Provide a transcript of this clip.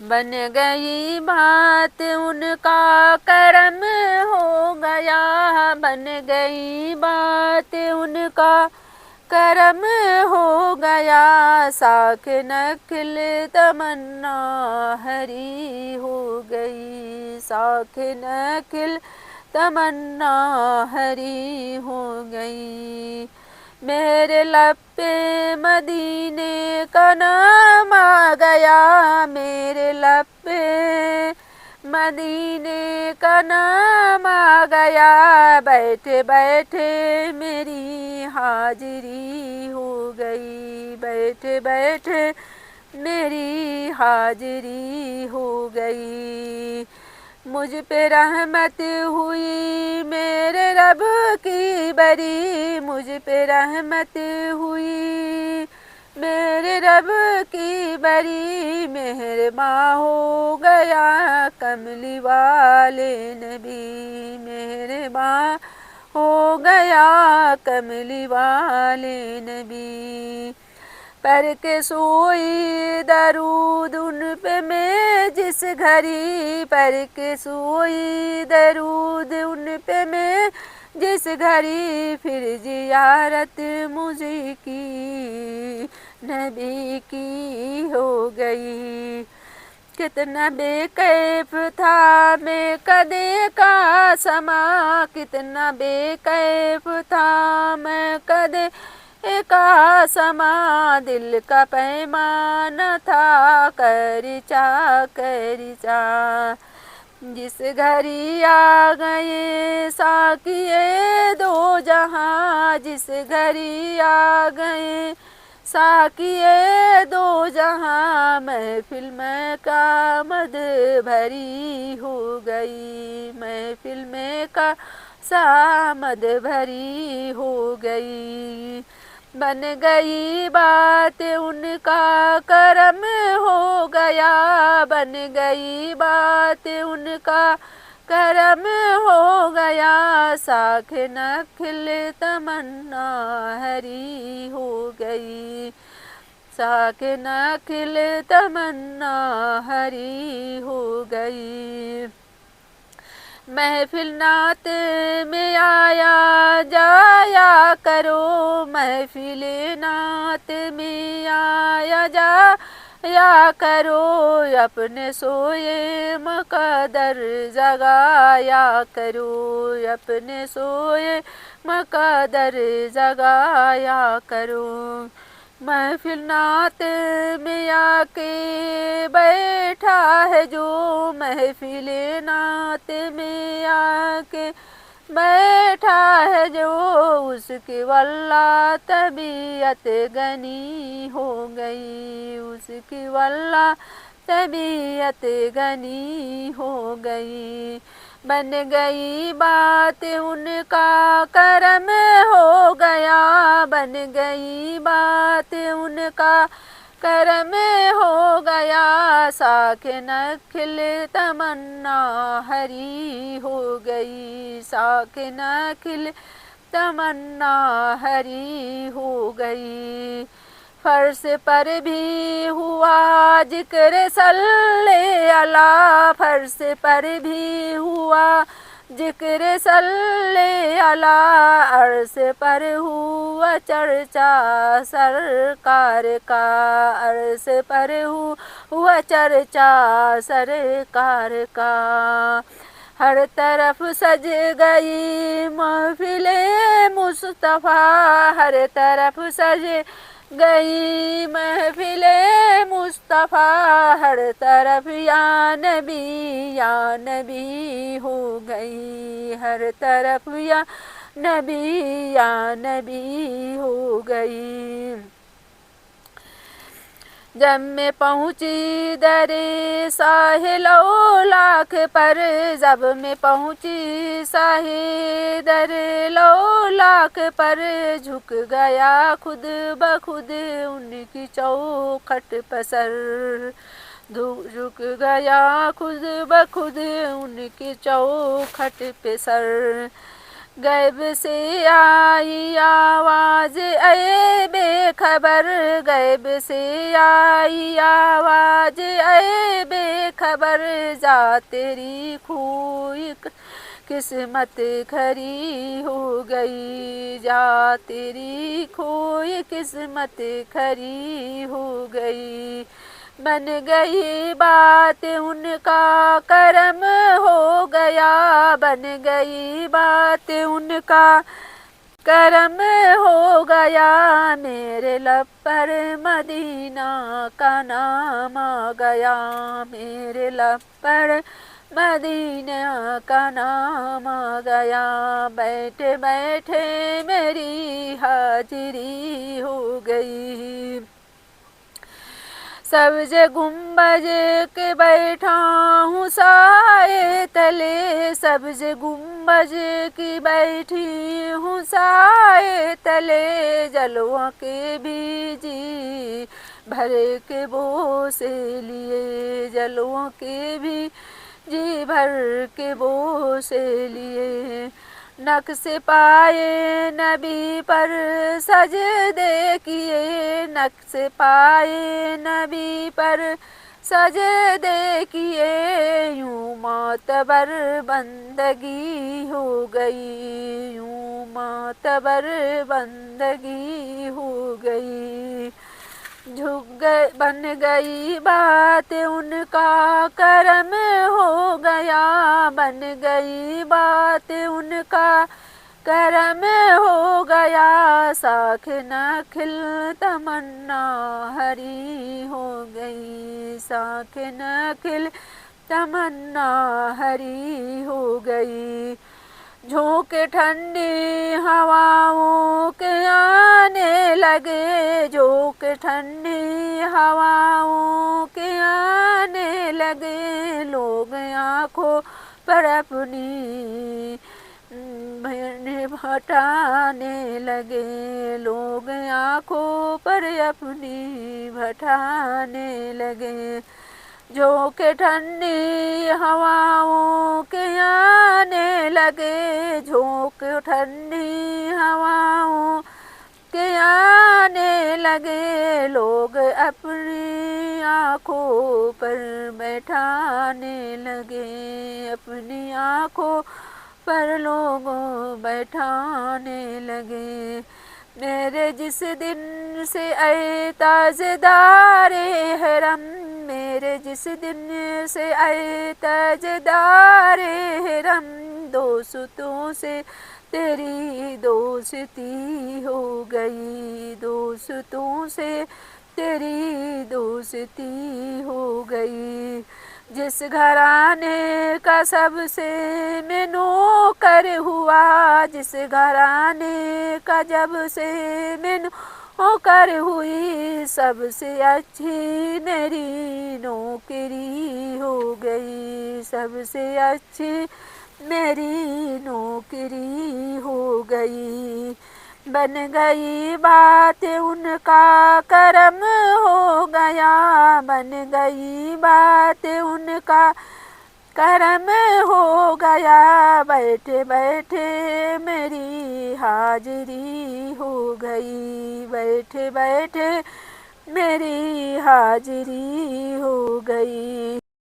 بن گئی بات ان کا کرم ہو گیا، بن گئی بات ان کا کرم ہو گیا، ساکھ نخل تمنا ہری ہو گئی، ساکھ نخل تمنا ہری ہو گئی، میرے لب پہ مدینے کا نام آ گیا، میرے لب پہ مدینے کا نام آ گیا، بیٹھے بیٹھے میری حاضری ہو گئی، بیٹھے بیٹھے میری حاضری ہو گئی، مجھ پہ رحمت ہوئی میرے رب کی بری، مجھ پہ رحمت ہوئی میرے رب کی بری، مہرباں ہو گیا کملی والے نبی، مہرباں ہو گیا کملی والے نبی، پڑھ کے سوئی درود ان پہ میں جس گھڑی، پڑھ کے سوئی درود ان پہ میں جس گھڑی، پھر زیارت مجھے کی نبی کی ہو گئی، کتنا بے کیف تھا میں کدے کا سما، کتنا بے کیف تھا میں کدے کا سما، دل کا پیمانہ تھا کرچا، جس گھڑی آ گئے ساقیے دو جہاں، جس گھڑی آ گئے ساقیے دو جہاں، محفل میں کا مد بھری ہو گئی، محفل میں کا سامد بھری ہو گئی، بن گئی بات ان کا کرم ہو گیا، بن گئی بات ان کا کرم ہو گیا، ساکھ نخل تمنا ہری ہو گئی، ساکھ نخل تمنا ہری ہو گئی، محفل نعت میں آیا جایا کرو، محفل نعت میں آیا جایا کرو، اپنے سوئے مقدر جگایا کرو، اپنے سوئے مقدر جگایا کرو، محفل نعت میں آ کے بیٹھا ہے جو، محفل نعت میں آ کے بیٹھا ہے جو، اس کی واللہ طبیعت غنی ہو گئی، اس کی واللہ طبیعت غنی ہو گئی، بن گئی بات ان کا کرم ہو گیا، بن گئی بات ان کا کرم ہو گیا، ساکھ نخل تمنا ہری ہو گئی، ساکھ نخل تمنا ہری ہو گئی، فرش پر بھی ہوا ذکر صلی اللہ، فرش پر بھی ہوا ذکر صلی اللہ، عرش پر ہوا چرچا سرکار کا، عرش پر ہوا چرچا سرکار کا، ہر طرف سج گئی محفل مصطفیٰ، ہر طرف سج گئی محفل مصطفیٰ، ہر طرف یا نبی ہو گئی، ہر طرف یا نبی ہو گئی، جب میں پہنچی در ساحل اولاک پر، جب میں پہنچی ساحل در اولاک پر، جھک گیا خود بخود ان کی چوکھٹ پہ سر، جھک گیا خود بخود ان کی چوکھٹ پہ سر، غیب سے آئی آواز اے بے خبر، غیب سے آئی آواز اے بے خبر، جا تیری کھوئی قسمت کھری ہو گئی، جا تیری کھوئی قسمت کھری ہو گئی۔ بن گئی بات ان کا کرم ہو گیا، بن گئی بات ان کا کرم ہو گیا، میرے لب پر مدینہ کا نام آ گیا، میرے لب پر مدینہ کا نام آ گیا، بیٹھے بیٹھے میری حاضری ہو گئی۔ سبز گنبد کے بیٹھا ہوں سائے تلے، سبز گنبد کی بیٹھی ہوں سائے تلے، جلووں کے بھی جی بھر کے بوسے لیے، جلووں کے بھی جی بھر کے بوسے لیے، نقش پائے نبی پر سجدے کیے، نقش پائے نبی پر سجدے کیے، یوں معتبر بندگی ہو گئی، یوں معتبر بندگی ہو گئی۔ بن گئی بات ان کا کرم ہو گیا، بن گئی بات ان کا کرم ہو گیا، شاخ نخل تمنا ہری ہو گئی، شاخ نخل تمنا ہری ہو گئی۔ جھونکے ٹھنڈی ہواؤں کے آنے لگے، جھونکے ٹھنڈی ہواؤں کے آنے لگے، لوگ آنکھوں پر اپنی بٹھانے لگے، لوگ آنکھوں پر اپنی بٹھانے لگے، جھونکے ٹھنڈی ہواؤں کے آنے لگے، جھونکے ٹھنڈی ہواؤں کے آنے لگے، لوگ اپنی آنکھوں پر بیٹھانے لگے، اپنی آنکھوں پر لوگ بیٹھانے لگے۔ میرے جس دن سے اے تاجدار حرم، میرے جس دن سے اے تاجدار حرم، دوستوں سے تیری دوستی ہو گئی، دوستوں سے تیری دوستی ہو گئی۔ جس گھرانے کا سب سے میں نوکر ہوا، جس گھرانے کا جب سے میں نوکر ہوئی، سب سے اچھی میری نوکری ہو گئی، سب سے اچھی میری نوکری ہو گئی۔ بن گئی بات ان کا کرم ہو گیا، بن گئی بات ان کا کرم ہو گیا، بیٹھے بیٹھے میری حاضری ہو گئی، بیٹھے بیٹھے میری حاضری ہو گئی۔